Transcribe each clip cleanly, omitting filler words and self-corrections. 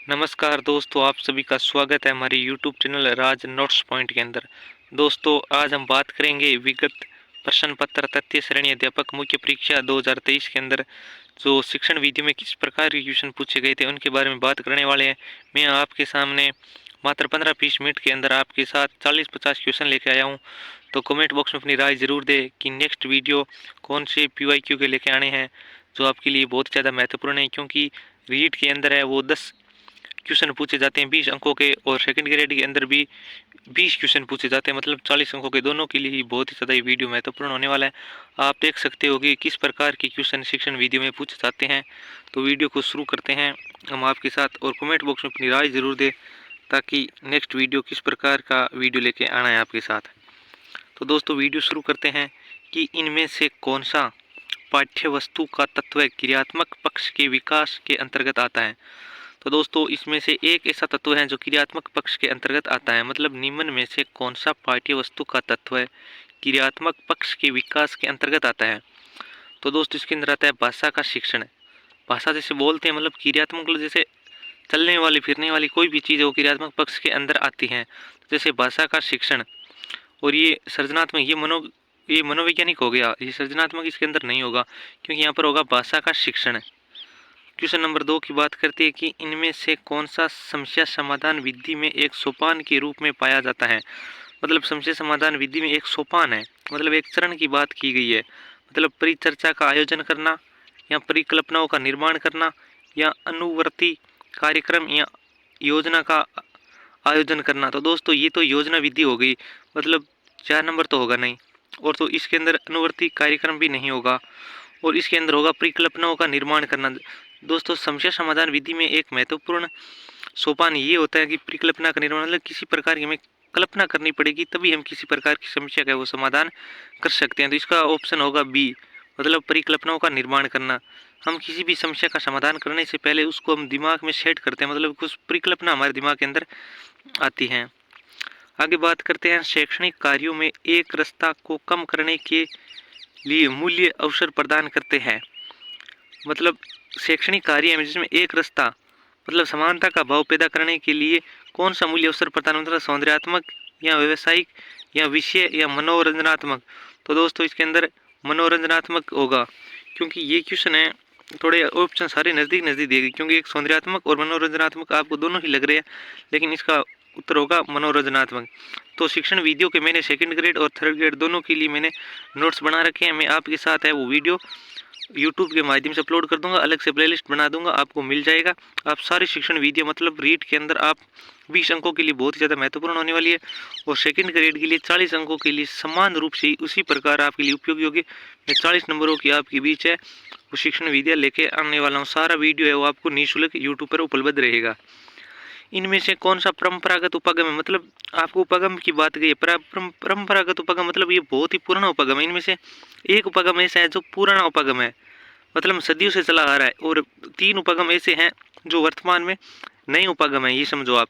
नमस्कार दोस्तों, आप सभी का स्वागत है हमारे YouTube चैनल राज नोट्स पॉइंट के अंदर। दोस्तों, आज हम बात करेंगे विगत प्रश्न पत्र तृतीय श्रेणी अध्यापक मुख्य परीक्षा 2023 के अंदर जो शिक्षण विधि में किस प्रकार के क्वेश्चन पूछे गए थे उनके बारे में बात करने वाले हैं। मैं आपके सामने मात्र 15-20 मिनट के अंदर आपके साथ 40-50 क्वेश्चन लेके आया हूँ। तो कमेंट बॉक्स में अपनी राय ज़रूर दें कि नेक्स्ट वीडियो कौन से PYQ के लेके आने हैं जो आपके लिए बहुत ज़्यादा महत्वपूर्ण है, क्योंकि रीट के अंदर है वो 10 क्वेश्चन पूछे जाते हैं 20 अंकों के, और सेकंड ग्रेड के अंदर भी 20 क्वेश्चन पूछे जाते हैं, मतलब 40 अंकों के। दोनों के लिए ही बहुत ही ज़्यादा ये वीडियो महत्वपूर्ण होने वाला है। आप देख सकते हो कि किस प्रकार के क्वेश्चन शिक्षण वीडियो में पूछे जाते हैं। तो वीडियो को शुरू करते हैं हम आपके साथ, और कमेंट बॉक्स में अपनी राय ज़रूर दें ताकि नेक्स्ट वीडियो किस प्रकार का वीडियो लेके आना है आपके साथ। तो दोस्तों, वीडियो शुरू करते हैं कि इनमें से कौन सा पाठ्य वस्तु का तत्व क्रियात्मक पक्ष के विकास के अंतर्गत आता है। तो दोस्तों, इसमें से एक ऐसा तत्व है जो क्रियात्मक पक्ष के अंतर्गत आता है, मतलब निम्न में से कौन सा पाठ्य वस्तु का तत्व है क्रियात्मक पक्ष के विकास के अंतर्गत आता है। तो दोस्तों, इसके अंदर आता है भाषा का शिक्षण। भाषा जैसे बोलते हैं, मतलब क्रियात्मक, मतलब जैसे चलने वाली फिरने वाली कोई भी चीज़ है वो क्रियात्मक पक्ष के अंदर आती है, जैसे भाषा का शिक्षण। और ये सृजनात्मक, ये मनोवैज्ञानिक हो गया, ये सृजनात्मक इसके अंदर नहीं होगा, क्योंकि यहाँ पर होगा भाषा का शिक्षण। क्वेश्चन नंबर 2 की बात करते हैं कि इनमें से कौन सा समस्या समाधान विधि में एक सोपान के रूप में पाया जाता है। मतलब समस्या समाधान विधि में एक सोपान है, मतलब एक चरण की बात की गई है, मतलब परिचर्चा का आयोजन करना, या परिकल्पनाओं का निर्माण करना, या अनुवर्ती कार्यक्रम या योजना का आयोजन करना। तो दोस्तों, ये तो योजना विधि हो गई, मतलब 4 नंबर तो होगा नहीं, और तो इसके अंदर अनुवर्ती कार्यक्रम भी नहीं होगा, और इसके अंदर होगा परिकल्पनाओं का निर्माण करना। दोस्तों, समस्या समाधान विधि में एक महत्वपूर्ण सोपान ये होता है कि परिकल्पना का निर्माण, मतलब किसी प्रकार की हमें कल्पना करनी पड़ेगी तभी हम किसी प्रकार की समस्या का वो समाधान कर सकते हैं। तो इसका ऑप्शन होगा बी, मतलब परिकल्पनाओं का निर्माण करना। हम किसी भी समस्या का समाधान करने से पहले उसको हम दिमाग में सेट करते हैं, मतलब कुछ परिकल्पना हमारे दिमाग के अंदर आती है। आगे बात करते हैं, शैक्षणिक कार्यों में एक रस्ता को कम करने के लिए मूल्य अवसर प्रदान करते हैं। मतलब शैक्षणिक कार्य में जिसमें एक रास्ता, मतलब समानता का भाव पैदा करने के लिए कौन सा मूल्य अवसर प्रदान, मतलब सौंदर्यात्मक या व्यवसायिक या विषय या मनोरंजनात्मक। तो दोस्तों, इसके अंदर मनोरंजनात्मक होगा, क्योंकि ये क्वेश्चन है थोड़े ऑप्शन सारे नज़दीक नज़दीक देगी, क्योंकि एक सौंदर्यात्मक और मनोरंजनात्मक आपको दोनों ही लग रहे हैं, लेकिन इसका उत्तर होगा मनोरंजनात्मक। तो शिक्षण वीडियो के मैंने सेकंड ग्रेड और थर्ड ग्रेड दोनों के लिए मैंने नोट्स बना रखे हैं। मैं आपके साथ है वो वीडियो यूट्यूब के माध्यम से अपलोड कर दूंगा, अलग से प्लेलिस्ट बना दूंगा, आपको मिल जाएगा। आप सारे शिक्षण वीडियो, मतलब रीड के अंदर आप 20 अंकों के लिए बहुत ही ज़्यादा महत्वपूर्ण होने वाली है, और सेकंड ग्रेड के लिए 40 अंकों के लिए समान रूप से उसी प्रकार आपके लिए उपयोगी होगी। मैं 40 नंबरों की आपके बीच है वो शिक्षण वीडियो लेके आने वाला हूँ। सारा वीडियो है वो आपको निःशुल्क यूट्यूब पर उपलब्ध रहेगा। इनमें से कौन सा परंपरागत उपगम है, मतलब आपको उपगम की बात गई है। परंपरागत उपगम मतलब ये बहुत ही पुराना उपगम है। इनमें से एक उपगम ऐसा है जो पुराना उपगम है, मतलब सदियों से चला आ रहा है, और 3 उपगम ऐसे हैं जो वर्तमान में नए उपगम है, ये समझो आप।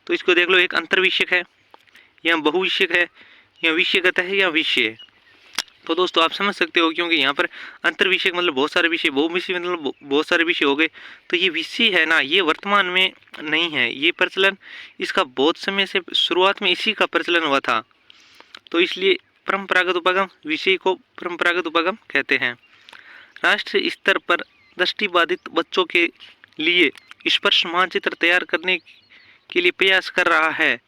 तो इसको देख लो, एक अंतर्विषयक है, या बहुविषयक है, या विषयगत है, या विषय है। तो दोस्तों, आप समझ सकते हो, क्योंकि यहाँ पर अंतर्विषय मतलब बहुत सारे विषय, बहुविषय मतलब बहुत सारे विषय हो गए। तो ये विषय है ना, ये वर्तमान में नहीं है, ये प्रचलन इसका बहुत समय से शुरुआत में इसी का प्रचलन हुआ था। तो इसलिए परंपरागत उपगम, विषय को परंपरागत उपगम कहते हैं। राष्ट्रीय स्तर पर दृष्टिबाधित बच्चों के लिए स्पर्श मानचित्र तैयार करने के लिए प्रयास कर रहा है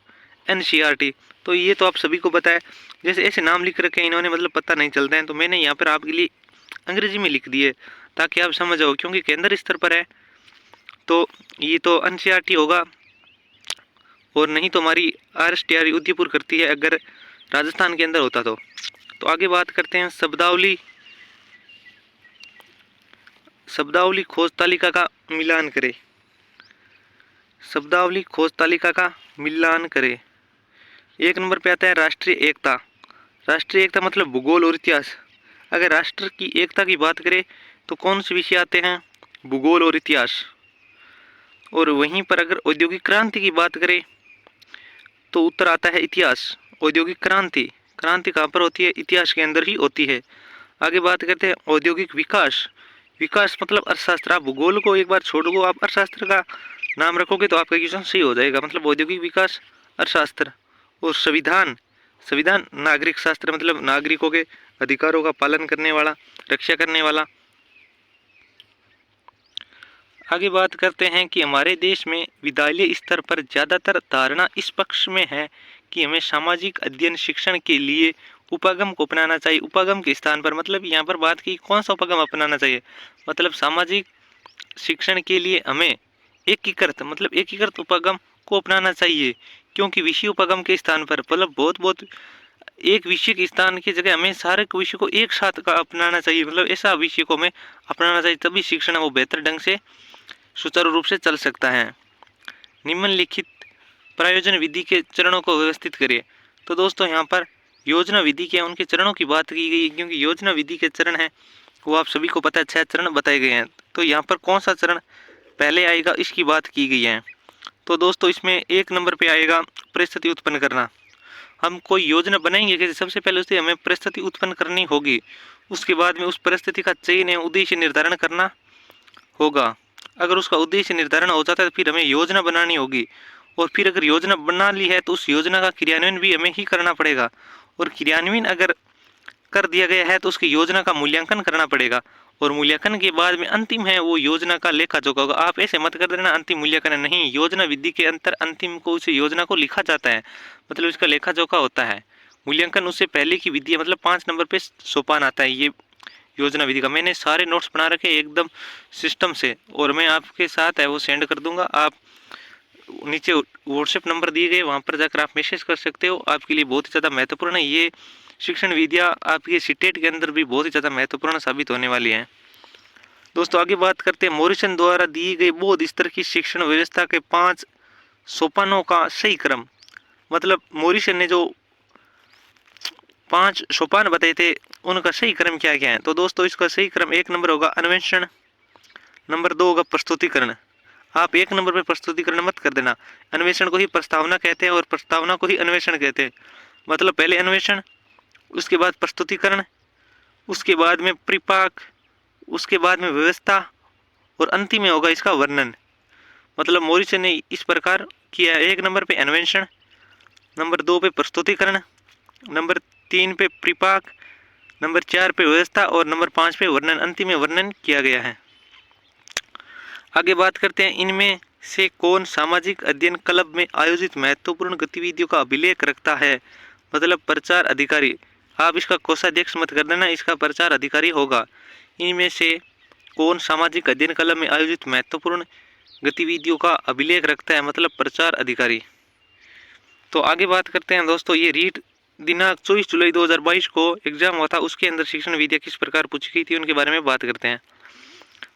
NCERT। तो ये तो आप सभी को पता है, जैसे ऐसे नाम लिख रखे हैं इन्होंने, मतलब पता नहीं चलता है, तो मैंने यहाँ पर आपके लिए अंग्रेजी में लिख दिए ताकि आप समझ जाओ, क्योंकि केंद्र स्तर पर है तो ये तो NCERT होगा, और नहीं तो हमारी RSTR उदयपुर करती है अगर राजस्थान के अंदर होता तो। आगे बात करते हैं, शब्दावली खोज तालिका का मिलान करें। शब्दावली खोज तालिका का मिलान करें। 1 नंबर पे आता है राष्ट्रीय एकता। राष्ट्रीय एकता मतलब भूगोल और इतिहास। अगर राष्ट्र की एकता की बात करें तो कौन से विषय आते हैं, भूगोल और इतिहास। और वहीं पर अगर औद्योगिक क्रांति की बात करें तो उत्तर आता है इतिहास। औद्योगिक क्रांति, क्रांति कहाँ पर होती है, इतिहास के अंदर ही होती है। आगे बात करते हैं औद्योगिक विकास। विकास मतलब अर्थशास्त्र। आप भूगोल को एक बार छोड़ दो, आप अर्थशास्त्र का नाम रखोगे तो आपका क्वेश्चन सही हो जाएगा। मतलब औद्योगिक विकास अर्थशास्त्र, और संविधान, संविधान नागरिक शास्त्र, मतलब नागरिकों के अधिकारों का पालन करने वाला, रक्षा करने वाला। आगे बात करते हैं कि हमारे देश में विद्यालय स्तर पर ज़्यादातर धारणा इस पक्ष में है कि हमें सामाजिक अध्ययन शिक्षण के लिए उपागम को अपनाना चाहिए। उपागम के स्थान पर, मतलब यहाँ पर बात की कौन सा उपागम अपनाना चाहिए, मतलब सामाजिक शिक्षण के लिए हमें एकीकृत, मतलब एकीकृत उपागम को अपनाना चाहिए। क्योंकि विषय उपागम के स्थान पर, मतलब बहुत एक विषय के स्थान की जगह हमें सारे विषय को एक साथ का अपनाना चाहिए। मतलब ऐसा विषय को हमें अपनाना चाहिए, तभी शिक्षण वो बेहतर ढंग से सुचारू रूप से चल सकता है। निम्नलिखित प्रायोजन विधि के चरणों को व्यवस्थित करिए। तो दोस्तों यहाँ पर योजना विधि के उनके चरणों की बात की गई, क्योंकि योजना विधि के चरण है वो आप सभी को पता है, 6 चरण बताए गए हैं। तो यहाँ पर कौन सा चरण पहले आएगा इसकी बात की गई है। तो दोस्तों इसमें 1 नंबर पे आएगा परिस्थिति उत्पन्न करना। हम कोई योजना बनाएंगे कि सबसे पहले उससे हमें परिस्थिति उत्पन्न करनी होगी, उसके बाद में उस परिस्थिति का चयन है उद्देश्य निर्धारण करना होगा। अगर उसका उद्देश्य निर्धारण हो जाता है तो फिर हमें योजना बनानी होगी, और फिर अगर योजना बना ली है तो उस योजना का क्रियान्वयन भी हमें ही करना पड़ेगा, और क्रियान्वयन अगर कर दिया गया है तो उसकी योजना का मूल्यांकन करना पड़ेगा, और मूल्यांकन के बाद में अंतिम है वो योजना का लेखा जोखा होगा। आप ऐसे मत कर देना अंतिम मूल्यांकन नहीं, योजना विधि के अंतर अंतिम को उस योजना को लिखा जाता है, मतलब इसका लेखा जोखा होता है। मूल्यांकन उससे पहले की विधि है, मतलब 5 नंबर पे सोपान आता है ये योजना विधि का। मैंने सारे नोट्स बना रखे एकदम सिस्टम से, और मैं आपके साथ है वो सेंड कर दूंगा। आप नीचे व्हाट्सएप नंबर दिए गए वहाँ पर जाकर आप मैसेज कर सकते हो। आपके लिए बहुत ही ज़्यादा महत्वपूर्ण है ये शिक्षण विधियाँ, आपके सीटेट के अंदर भी बहुत ही ज़्यादा महत्वपूर्ण साबित होने वाली है। दोस्तों आगे बात करते हैं मॉरिसन द्वारा दी गई बौद्ध स्तर की शिक्षण व्यवस्था के 5 सोपानों का सही क्रम। मतलब मॉरिसन ने जो 5 सोपान बताए थे उनका सही क्रम क्या क्या है। तो दोस्तों इसका सही क्रम 1 नंबर होगा अन्वेषण, नंबर 2 होगा प्रस्तुतिकरण। आप 1 नंबर पे प्रस्तुतिकरण मत कर देना, अन्वेषण को ही प्रस्तावना कहते हैं और प्रस्तावना को ही अन्वेषण कहते हैं। मतलब पहले अन्वेषण, उसके बाद प्रस्तुतिकरण, उसके बाद में परिपाक, उसके बाद में व्यवस्था, और अंतिम में होगा इसका वर्णन। मतलब मॉरिसन ने इस प्रकार किया, 1 नंबर पे अन्वेषण, नंबर 2 पे प्रस्तुतिकरण, नंबर 3 पे परिपाक, नंबर 4 पे व्यवस्था, और नंबर 5 पे वर्णन, अंतिम में वर्णन किया गया है। आगे बात करते हैं इनमें से कौन सामाजिक अध्ययन क्लब में आयोजित महत्वपूर्ण गतिविधियों का अभिलेख रखता है। मतलब प्रचार अधिकारी, आप इसका कोषाध्यक्ष मत कर देना, इसका प्रचार अधिकारी होगा। इनमें से कौन सामाजिक अध्ययन क्लब में आयोजित महत्वपूर्ण गतिविधियों का अभिलेख रखता है, मतलब प्रचार अधिकारी। तो आगे बात करते हैं दोस्तों, ये रीट दिनांक 24 जुलाई 2022 को एग्जाम हुआ था, उसके अंदर शिक्षण विधियाँ किस प्रकार पूछी गई थी उनके बारे में बात करते हैं।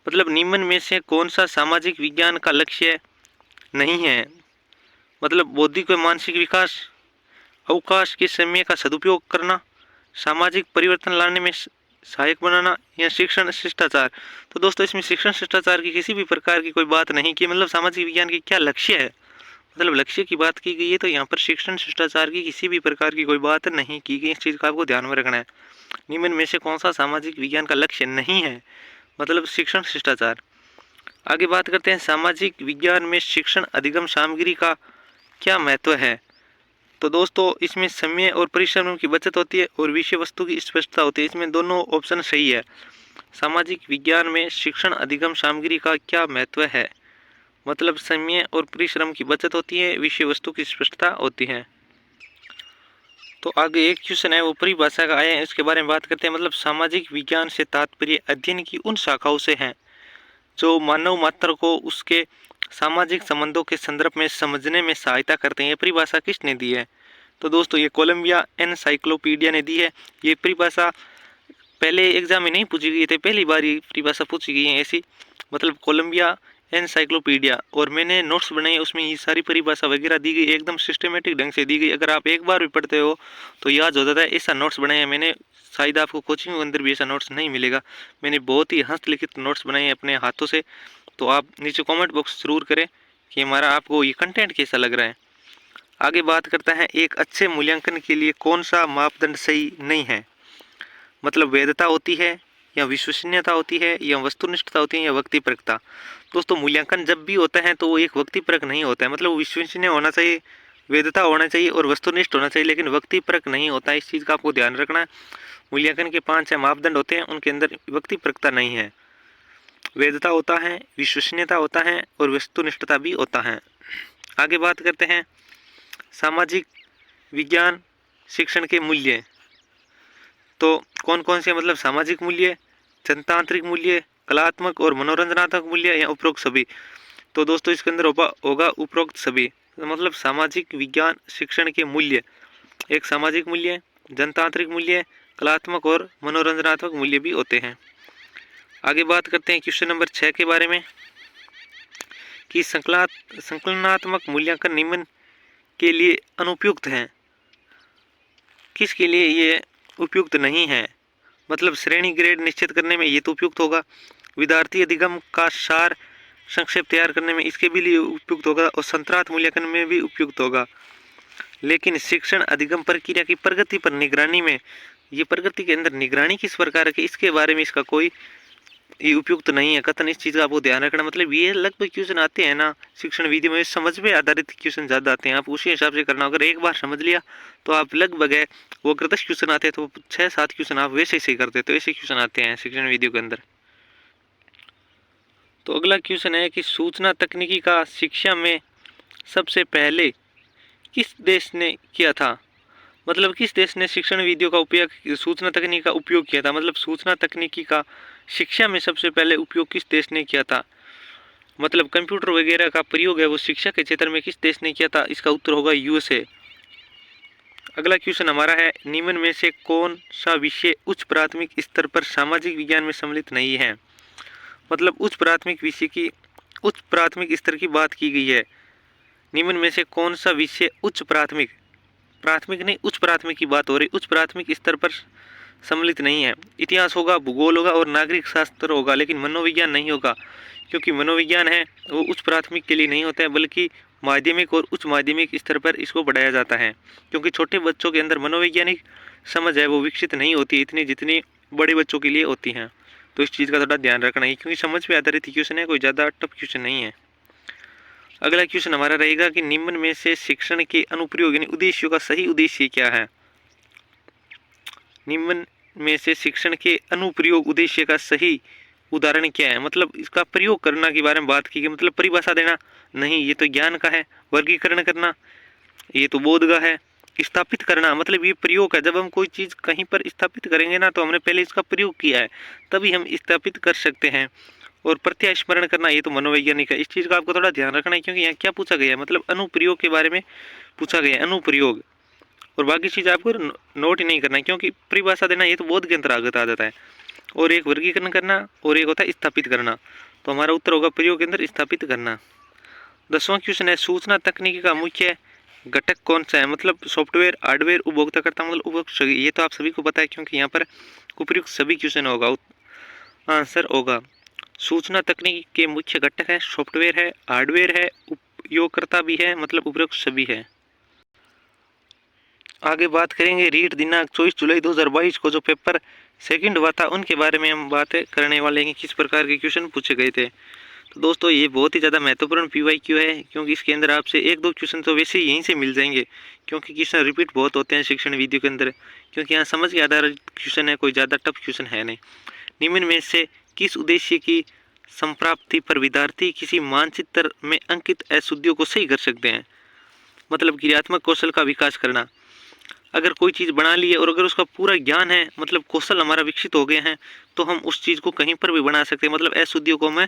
मतलब निम्न में से कौन सा सामाजिक विज्ञान का लक्ष्य नहीं है। मतलब बौद्धिक व मानसिक विकास, अवकाश के समय का सदुपयोग करना, सामाजिक परिवर्तन लाने में सहायक बनाना, या शिक्षण शिष्टाचार। तो दोस्तों इसमें शिक्षण शिष्टाचार की किसी भी प्रकार की कोई बात नहीं की, मतलब सामाजिक विज्ञान की क्या लक्ष्य है, मतलब लक्ष्य की बात की गई है, तो यहाँ पर शिक्षण शिष्टाचार की किसी भी प्रकार की कोई बात नहीं की गई। इस चीज़ का आपको ध्यान में रखना है। निम्न में से कौन सा सामाजिक विज्ञान का लक्ष्य नहीं है, मतलब शिक्षण शिष्टाचार। आगे बात करते हैं सामाजिक विज्ञान में शिक्षण अधिगम सामग्री का क्या महत्व है। तो दोस्तों इसमें समय और परिश्रम की बचत होती है और विषय वस्तु की स्पष्टता होती है। इसमें दोनों ऑप्शन सही है। सामाजिक विज्ञान में शिक्षण अधिगम सामग्री का क्या महत्व है, मतलब समय और परिश्रम की बचत होती है, विषय वस्तु की स्पष्टता होती है। तो आगे एक क्वेश्चन है वो परिभाषा का आया है, इसके बारे में बात करते हैं। मतलब सामाजिक विज्ञान से तात्पर्य अध्ययन की उन शाखाओं से है जो मानव मात्र को उसके सामाजिक संबंधों के संदर्भ में समझने में सहायता करते हैं। ये परिभाषा किसने दी है। तो दोस्तों ये कोलंबिया एनसाइक्लोपीडिया ने दी है। ये परिभाषा पहले एग्जाम में नहीं पूछी गई थी, पहली बार ये परिभाषा पूछी गई है ऐसी, मतलब कोलंबिया एनसाइक्लोपीडिया। और मैंने नोट्स बनाए उसमें ये सारी परिभाषा वगैरह दी गई, एकदम सिस्टमेटिक ढंग से दी गई। अगर आप एक बार भी पढ़ते हो तो याद हो जाता है। ऐसा नोट्स बनाए हैं मैंने, शायद आपको कोचिंग के अंदर भी ऐसा नोट्स नहीं मिलेगा। मैंने बहुत ही हस्तलिखित नोट्स बनाए हैं अपने हाथों से। तो आप नीचे कमेंट बॉक्स जरूर करें कि हमारा आपको ये कंटेंट कैसा लग रहा है। आगे बात करता है एक अच्छे मूल्यांकन के लिए कौन सा मापदंड सही नहीं है। मतलब वैधता होती है या विश्वसनीयता होती है, या वस्तुनिष्ठता होती है, या व्यक्तिपरकता। दोस्तों मूल्यांकन जब भी होता है तो वो एक व्यक्तिपरक नहीं होता है, मतलब विश्वसनीय होना चाहिए, वैधता होना चाहिए और वस्तुनिष्ठ होना चाहिए, लेकिन व्यक्तिपरक नहीं होता है। इस चीज़ का आपको ध्यान रखना है। मूल्यांकन के 5 मापदंड होते हैं, उनके अंदर व्यक्तिपरकता नहीं है। वैधता होता है, विश्वसनीयता होता है और वस्तुनिष्ठता भी होता है। आगे बात करते हैं सामाजिक विज्ञान शिक्षण के मूल्य। तो कौन कौन से, मतलब सामाजिक मूल्य, जनतांत्रिक मूल्य, कलात्मक और मनोरंजनात्मक मूल्य, या उपरोक्त सभी। तो दोस्तों इसके अंदर होगा उपरोक्त सभी। तो मतलब सामाजिक विज्ञान शिक्षण के मूल्य एक सामाजिक मूल्य, जनतांत्रिक मूल्य, कलात्मक और मनोरंजनात्मक मूल्य भी होते हैं। आगे बात करते हैं क्वेश्चन नंबर 6 के बारे में कि संकलनात्मक मूल्यांकन निम्न के लिए अनुपयुक्त है। किसके लिए ये उपयुक्त नहीं है? मतलब श्रेणी ग्रेड निश्चित करने में ये तो उपयुक्त होगा, विद्यार्थी अधिगम का सार संक्षेप तैयार करने में इसके भी लिए उपयुक्त होगा, और संतरात मूल्यांकन में भी उपयुक्त होगा। लेकिन शिक्षण अधिगम प्रक्रिया की प्रगति पर निगरानी में, ये प्रगति के अंदर निगरानी किस प्रकार की, इसके बारे में इसका कोई ये उपयुक्त नहीं है कथन। इस चीज़ का आपको ध्यान रखना। मतलब ये लगभग क्वेश्चन आते हैं ना शिक्षण विधि में, समझ पे आधारित क्वेश्चन ज़्यादा आते हैं, आप उसी हिसाब से करना। अगर एक बार समझ लिया तो आप लगभग है वो अगर 10 क्वेश्चन आते हैं तो 6-7 क्वेश्चन आप वैसे ही करते, तो ऐसे क्वेश्चन आते हैं शिक्षण विधियों के अंदर। तो अगला क्वेश्चन है कि सूचना तकनीकी का शिक्षा में सबसे पहले किस देश ने किया था? मतलब किस देश ने शिक्षण विधियों का उपयोग, सूचना तकनीक का उपयोग किया था? मतलब सूचना तकनीकी का शिक्षा में सबसे पहले उपयोग किस देश ने किया था? मतलब कंप्यूटर वगैरह का प्रयोग है वो शिक्षा के क्षेत्र में किस देश ने किया था? इसका उत्तर होगा यूएसए। अगला क्वेश्चन हमारा है, निम्न में से कौन सा विषय उच्च प्राथमिक स्तर पर सामाजिक विज्ञान में सम्मिलित नहीं है? मतलब उच्च प्राथमिक विषय की, उच्च प्राथमिक स्तर की बात की गई है। निम्न में से कौन सा विषय उच्च प्राथमिक, प्राथमिक नहीं उच्च प्राथमिक की बात हो रही, उच्च प्राथमिक स्तर पर सम्मिलित नहीं है? इतिहास होगा, भूगोल होगा और नागरिक शास्त्र होगा, लेकिन मनोविज्ञान नहीं होगा, क्योंकि मनोविज्ञान है वो उच्च प्राथमिक के लिए नहीं होता है, बल्कि माध्यमिक और उच्च माध्यमिक स्तर पर इसको बढ़ाया जाता है, क्योंकि छोटे बच्चों के अंदर मनोवैज्ञानिक समझ है वो विकसित नहीं होती इतनी जितनी बड़े बच्चों के लिए होती हैं। तो इस चीज़ का थोड़ा ध्यान रखना है, क्योंकि समझ पे आधारित क्वेश्चन है, कोई ज़्यादा टफ क्वेश्चन नहीं है। अगला क्वेश्चन हमारा रहेगा कि निम्न में से शिक्षण के अनुप्रयोग यानी उद्देश्यों का सही उद्देश्य क्या है? निम्न में से शिक्षण के अनुप्रयोग उद्देश्य का सही उदाहरण क्या है? मतलब इसका प्रयोग करना के बारे में बात की गई, मतलब परिभाषा देना नहीं, ये तो ज्ञान का है। वर्गीकरण करना ये तो बोध का है। स्थापित करना मतलब ये प्रयोग है, जब हम कोई चीज़ कहीं पर स्थापित करेंगे ना तो हमने पहले इसका प्रयोग किया है तभी हम स्थापित कर सकते हैं। और प्रत्यास्मरण करना ये तो मनोवैज्ञानिक है। इस चीज़ का आपको थोड़ा ध्यान रखना है, क्योंकि यहाँ क्या पूछा गया है, मतलब अनुप्रयोग के बारे में पूछा गया है, अनुप्रयोग। और बाकी चीज़ आपको नोट ही नहीं करना है, क्योंकि परिभाषा देना ये तो बोध के अंतर्गत आ जाता है, और एक वर्गीकरण करना और एक होता है स्थापित करना। तो हमारा उत्तर होगा प्रयोग के अंदर स्थापित करना। 10वां क्वेश्चन है, सूचना तकनीकी का मुख्य घटक कौन सा है? मतलब सॉफ्टवेयर, हार्डवेयर, उपभोक्ताकर्ता, मतलब उपभोक्ता सभी। ये तो आप सभी को पता है, क्योंकि यहाँ पर उपयुक्त सभी क्वेश्चन होगा, आंसर होगा। सूचना तकनीकी के मुख्य घटक है सॉफ्टवेयर है, हार्डवेयर है, उपयोगकर्ता भी है, मतलब उपयुक्त सभी है। आगे बात करेंगे रीट दिनांक 24 जुलाई 2022 को जो पेपर सेकंड हुआ था उनके बारे में हम बातें करने वाले हैं, किस प्रकार के क्वेश्चन पूछे गए थे। तो दोस्तों ये बहुत ही ज़्यादा महत्वपूर्ण पीवाईक्यू है, क्योंकि इसके अंदर आपसे 1-2 क्वेश्चन तो वैसे ही यहीं से मिल जाएंगे, क्योंकि क्वेश्चन रिपीट बहुत होते हैं शिक्षण वीडियो के अंदर, क्योंकि यहाँ समझ के आधारित क्वेश्चन है, कोई ज़्यादा टफ क्वेश्चन है नहीं। निम्न में से किस उद्देश्य की संप्राप्ति पर विद्यार्थी किसी मानचित्र में अंकित अशुद्धियों को सही कर सकते हैं? मतलब क्रियात्मक कौशल का विकास करना। अगर कोई चीज़ बना ली है और अगर उसका पूरा ज्ञान है, मतलब कौशल हमारा विकसित हो गए हैं, तो हम उस चीज़ को कहीं पर भी बना सकते हैं, मतलब अशुद्धियों को हमें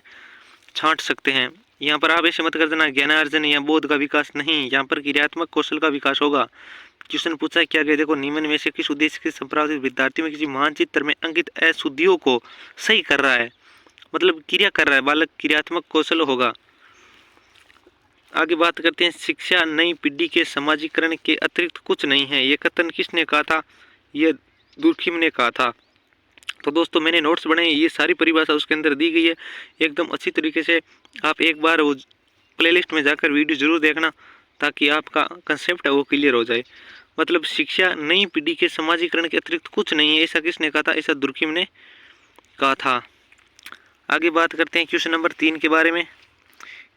छांट सकते हैं। यहाँ पर आप ऐसे मत कर देना ज्ञानार्जन या बोध का विकास नहीं, यहाँ पर क्रियात्मक कौशल का विकास होगा। क्वेश्चन पूछा क्या गया, देखो निम्न में से किस उद्देश्य के संप्राप्त विद्यार्थी में किसी मानचित्र में अंकित अशुद्धियों को सही कर रहा है, मतलब क्रिया कर रहा है, बालक क्रियात्मक कौशल होगा। आगे बात करते हैं, शिक्षा नई पीढ़ी के समाजीकरण के अतिरिक्त कुछ नहीं है, ये कथन किसने कहा था? ये दुर्खिम ने कहा था। तो दोस्तों मैंने नोट्स बनाए, ये सारी परिभाषा उसके अंदर दी गई है एकदम अच्छी तरीके से। आप एक बार वो प्लेलिस्ट में जाकर वीडियो जरूर देखना, ताकि आपका कंसेप्ट है वो क्लियर हो जाए। मतलब शिक्षा नई पीढ़ी के समाजीकरण के अतिरिक्त कुछ नहीं है, ऐसा किसने कहा था? ऐसा दुर्खिम ने का था। आगे बात करते हैं क्वेश्चन नंबर 3 के बारे में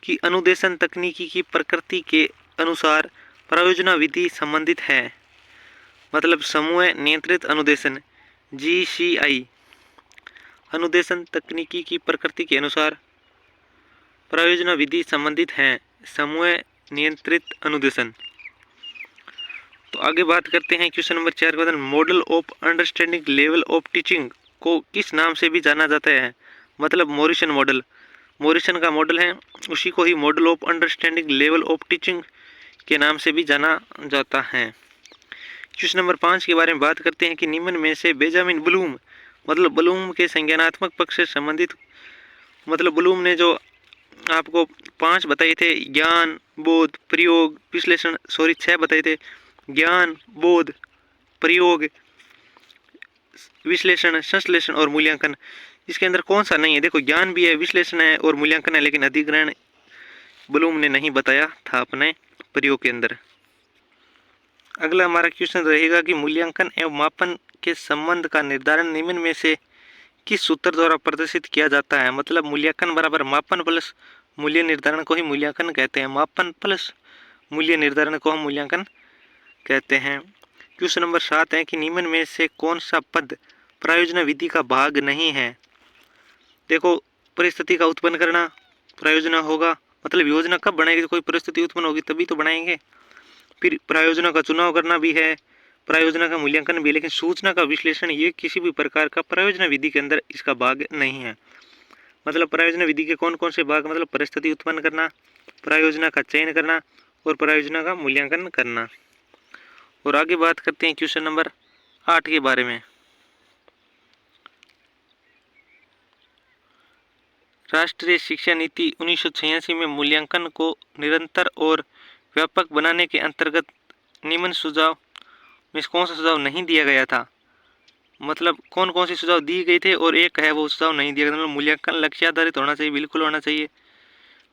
कि अनुदेशन तकनीकी की प्रकृति के अनुसार परियोजना विधि संबंधित है। मतलब समूह नियंत्रित अनुदेशन GCI अनुदेशन तकनीकी की प्रकृति के अनुसार परियोजना विधि संबंधित है। समूह नियंत्रित अनुदेशन। तो आगे बात करते हैं क्वेश्चन नंबर 4 का model of understanding level of teaching को किस नाम से भी जाना जाता है। मतलब मोरिसन मॉडल, मोरिसन का मॉडल है, उसी को ही model of understanding level of teaching के नाम से भी जाना जाता है। क्वेश्चन नंबर 5 के बारे में बात करते हैं कि निम्न में से बेंजामिन ब्लूम मतलब ब्लूम के संज्ञानात्मक पक्ष से संबंधित, मतलब ब्लूम ने जो आपको 5 बताए थे, ज्ञान, बोध, प्रयोग, विश्लेषण, 6 बताए थे, ज्ञान, बोध, प्रयोग, विश्लेषण, संश्लेषण और मूल्यांकन। इसके अंदर कौन सा नहीं है? देखो, ज्ञान भी है, विश्लेषण है और मूल्यांकन है, लेकिन अधिग्रहण ब्लूम ने नहीं बताया था अपने प्रयोग के अंदर। अगला हमारा क्वेश्चन रहेगा कि मूल्यांकन एवं मापन के संबंध का निर्धारण निम्न में से किस सूत्र द्वारा प्रदर्शित किया जाता है। मतलब मूल्यांकन बराबर मापन प्लस मूल्य निर्धारण को ही मूल्यांकन कहते हैं। मापन प्लस मूल्य निर्धारण को हम मूल्यांकन कहते हैं। क्वेश्चन नंबर 7 है कि निम्न में से कौन सा पद प्रायोजना विधि का भाग नहीं है। देखो, परिस्थिति का उत्पन्न करना प्रायोजना होगा, मतलब योजना कब बनाएगी? कोई परिस्थिति उत्पन्न होगी तभी तो बनाएंगे। फिर प्रायोजना का चुनाव करना भी है, प्रायोजना का मूल्यांकन भी है, लेकिन सूचना का विश्लेषण ये किसी भी प्रकार का प्रायोजना विधि के अंदर इसका भाग नहीं है। मतलब प्रायोजना विधि के कौन कौन से भाग? मतलब परिस्थिति उत्पन्न करना, प्रायोजना का चयन करना और प्रायोजना का मूल्यांकन करना। और आगे बात करते हैं क्वेश्चन नंबर 8 के बारे में। राष्ट्रीय शिक्षा नीति 1986 में मूल्यांकन को निरंतर और व्यापक बनाने के अंतर्गत निम्न सुझाव में कौन सा सुझाव नहीं दिया गया था। मतलब कौन कौन से सुझाव दिए गए थे और एक है वो सुझाव नहीं दिया गया। मतलब मूल्यांकन लक्ष्य आधारित होना चाहिए, बिल्कुल होना चाहिए।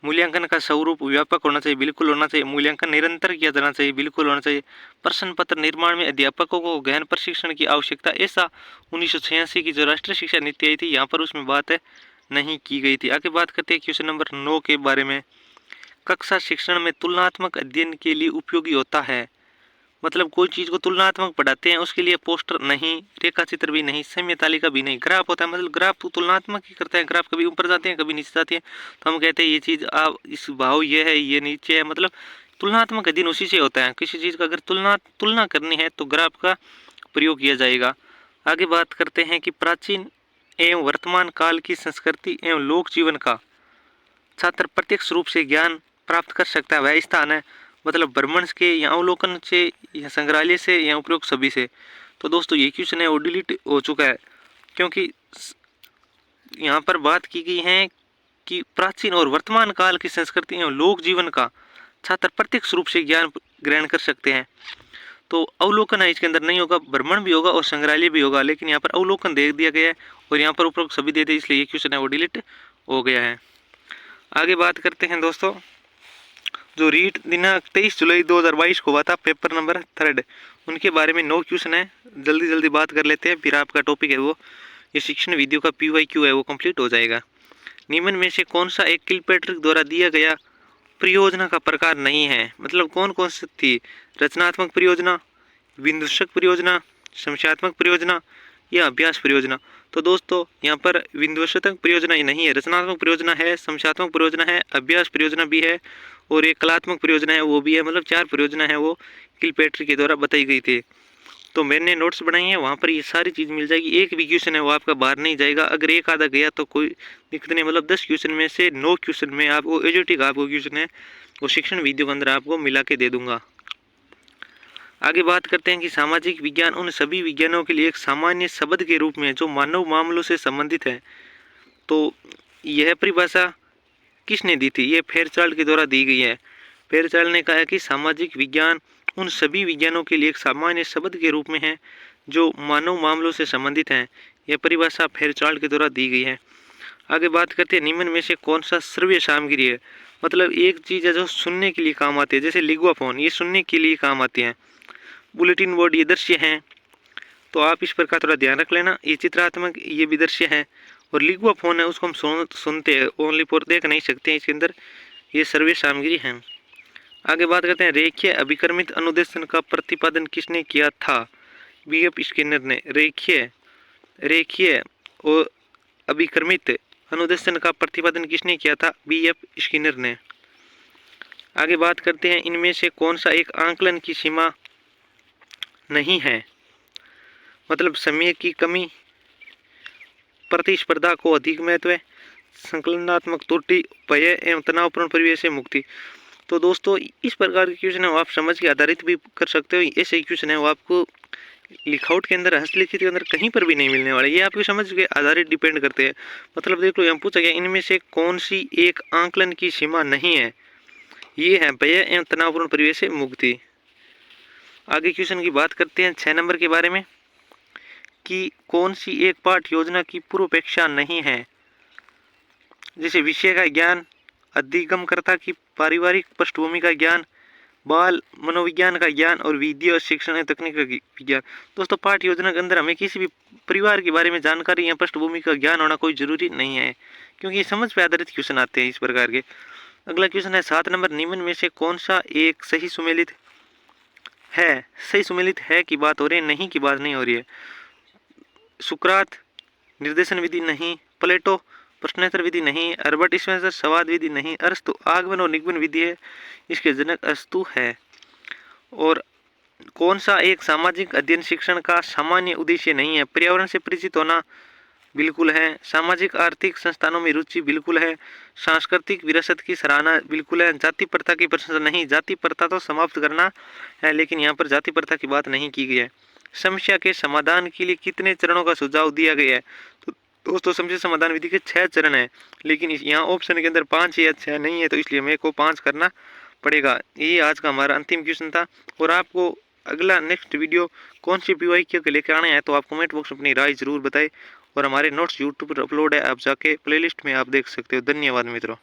मूल्यांकन का स्वरूप व्यापक होना चाहिए, बिल्कुल होना चाहिए। मूल्यांकन निरंतर किया जाना चाहिए, बिल्कुल होना चाहिए। प्रश्न पत्र निर्माण में अध्यापकों को गहन प्रशिक्षण की आवश्यकता, ऐसा 1986 की जो राष्ट्रीय शिक्षा नीति आई थी यहाँ पर उसमें बात नहीं की गई थी। आगे बात करते हैं क्वेश्चन नंबर 9 के बारे में। कक्षा शिक्षण में तुलनात्मक अध्ययन के लिए उपयोगी होता है। मतलब कोई चीज़ को तुलनात्मक पढ़ाते हैं, उसके लिए पोस्टर नहीं, रेखा चित्र भी नहीं, समय तालिका भी नहीं, ग्राफ होता है। मतलब ग्राफ तो तुलनात्मक ही करता है, ग्राफ कभी ऊपर जाते हैं कभी नीचे जाते हैं, तो हम कहते हैं ये चीज़ आप इस भाव ये है, ये नीचे है। मतलब तुलनात्मक अध्ययन उसी से होता है। किसी चीज़ का अगर तुलना करनी है तो ग्राफ का प्रयोग किया जाएगा। आगे बात करते हैं कि प्राचीन एवं वर्तमान काल की संस्कृति एवं लोक जीवन का छात्र प्रत्यक्ष रूप से ज्ञान प्राप्त कर सकता है। वह स्थान है मतलब भ्रमण के या अवलोकन से या संग्रहालय से या उपयोग सभी से। तो दोस्तों ये क्वेश्चन है वो डिलीट हो चुका है, क्योंकि यहाँ पर बात की गई है कि प्राचीन और वर्तमान काल की संस्कृति एवं लोक जीवन का छात्र प्रत्यक्ष रूप से ज्ञान ग्रहण कर सकते हैं। तो अवलोकन है इसके अंदर नहीं होगा, भ्रमण भी होगा और संग्रहालय भी होगा, लेकिन यहाँ पर अवलोकन दे दिया गया है और यहाँ पर उपरोक्त सभी दे दिए, इसलिए ये क्वेश्चन है वो डिलीट हो गया है। आगे बात करते हैं दोस्तों, जो रीट दिनांक 23 जुलाई 2022 को हुआ था, पेपर नंबर 3, उनके बारे में 9 क्वेश्चन है। जल्दी जल्दी बात कर लेते हैं, फिर आपका टॉपिक है वो ये शिक्षण वीडियो का PYQ है वो कंप्लीट हो जाएगा। निम्न में से कौन सा एक किलपैट्रिक द्वारा दिया गया परियोजना का प्रकार नहीं है। मतलब कौन कौन सी थी? रचनात्मक परियोजना, विध्वंसक परियोजना, समस्यात्मक परियोजना या अभ्यास परियोजना। तो दोस्तों यहाँ पर विध्वंसक परियोजना ही नहीं है, रचनात्मक परियोजना है, समस्यात्मक परियोजना है, अभ्यास परियोजना भी है और एक कलात्मक परियोजना है वो भी है। मतलब 4 परियोजना है वो किलपैट्रिक के द्वारा बताई गई थी। तो मैंने नोट्स बनाई हैं, वहाँ पर ये सारी चीज़ मिल जाएगी। एक भी क्वेश्चन है वो आपका बाहर नहीं जाएगा। अगर एक आधा गया तो कोई दिक्कत नहीं। मतलब 10 क्वेश्चन में से 9 क्वेश्चन में आपको एजुटिक आपको क्वेश्चन है वो शिक्षण वीडियो के अंदर आपको मिला के दे दूंगा। आगे बात करते हैं कि सामाजिक विज्ञान उन सभी विज्ञानों के लिए एक सामान्य शब्द के रूप में जो मानव मामलों से संबंधित है। तो यह परिभाषा किसने दी थी? ये फेयरचाइल्ड के द्वारा दी गई है। फेयरचाइल्ड ने कहा है कि सामाजिक विज्ञान उन सभी विज्ञानों के लिए एक सामान्य शब्द के रूप में है जो मानव मामलों से संबंधित हैं। यह परिभाषा फेयरचाइल्ड के द्वारा दी गई है। आगे बात करते हैं निम्न में से कौन सा श्रव्य सामग्री है। मतलब एक चीज़ है जो सुनने के लिए काम आती है, जैसे लिग्वाफोन ये सुनने के लिए काम आती हैं। बुलेटिन बोर्ड ये दृश्य हैं, तो आप इस पर का थोड़ा ध्यान रख लेना। ये चित्रात्मक ये भी दृश्य है और लिखुआ फोन है उसको हम सुनते हैं, ओनली फॉर देख नहीं सकते हैं। इसके अंदर ये सर्वे सामग्री है। आगे बात करते हैं, रेखीय अभिक्रमित अनुदेशन का प्रतिपादन किसने किया था? बीएफ स्किनर ने। रेखीय और अभिक्रमित अनुदेशन का प्रतिपादन किसने किया था? बीएफ स्किनर ने। आगे बात करते हैं, इनमें से कौन सा एक आंकलन की सीमा नहीं है? मतलब समय की कमी, प्रतिस्पर्धा को अधिक महत्व है, संकलनात्मक त्रुटि, भय एवं तनावपूर्ण परिवेश से मुक्ति। तो दोस्तों इस प्रकार के क्वेश्चन है वो आप समझ के आधारित भी कर सकते हो। ऐसे क्वेश्चन है वो आपको लिखावट के अंदर, हस्तलिखित के अंदर कहीं पर भी नहीं मिलने वाले। ये आपकी समझ के आधारित डिपेंड करते हैं। मतलब देख लो, यहाँ पूछा गया इनमें से कौन सी एक आंकलन की सीमा नहीं है? ये है भय एवं तनावपूर्ण परिवेश से मुक्ति। आगे क्वेश्चन की बात करते हैं 6 नंबर के बारे में कि कौन सी एक पाठ योजना की पूर्वापेक्षा नहीं है? जैसे विषय का ज्ञान, अधिगमकर्ता की पारिवारिक पृष्ठभूमि का ज्ञान, बाल मनोविज्ञान का ज्ञान और विद्या और शिक्षण एवं तकनीक का विज्ञान। दोस्तों पाठ योजना के अंदर हमें किसी भी परिवार के बारे में जानकारी या पृष्ठभूमि का ज्ञान होना कोई जरूरी नहीं है, क्योंकि ये समझ पे आधारित क्वेश्चन आते हैं इस प्रकार के। अगला क्वेश्चन है 7 नंबर, निम्न में से कौन सा एक सही सुमेलित है? सही सुमेलित है की बात हो रही है, नहीं की बात नहीं हो रही है। सुकरात निर्देशन विधि नहीं, प्लेटो प्रश्नोत्तर विधि नहीं, अल्बर्ट स्पेंसर संवाद विधि नहीं, अरस्तु आगमन और निगमन विधि है, इसके जनक अरस्तु है। और कौन सा एक सामाजिक अध्ययन शिक्षण का सामान्य उद्देश्य नहीं है? पर्यावरण से परिचित होना बिल्कुल है, सामाजिक आर्थिक संस्थानों में रुचि बिल्कुल है, सांस्कृतिक विरासत की सराहना बिल्कुल है, जाति प्रथा की प्रशंसा नहीं। जाति प्रथा तो समाप्त करना है, लेकिन यहाँ पर जाति प्रथा की बात नहीं की गई है। समस्या के समाधान के लिए कितने चरणों का सुझाव दिया गया है? तो दोस्तों समस्या समाधान विधि के 6 चरण है, लेकिन यहाँ ऑप्शन के अंदर 5 या 6 नहीं है, तो इसलिए मेरे को 5 करना पड़ेगा। ये आज का हमारा अंतिम क्वेश्चन था। और आपको अगला नेक्स्ट वीडियो कौन सी PYQ के लेकर आना है तो आप कमेंट बॉक्स में अपनी राय जरूर बताएं। और हमारे नोट्स यूट्यूब पर अपलोड है, आप जाके प्लेलिस्ट में आप देख सकते हो। धन्यवाद मित्रों।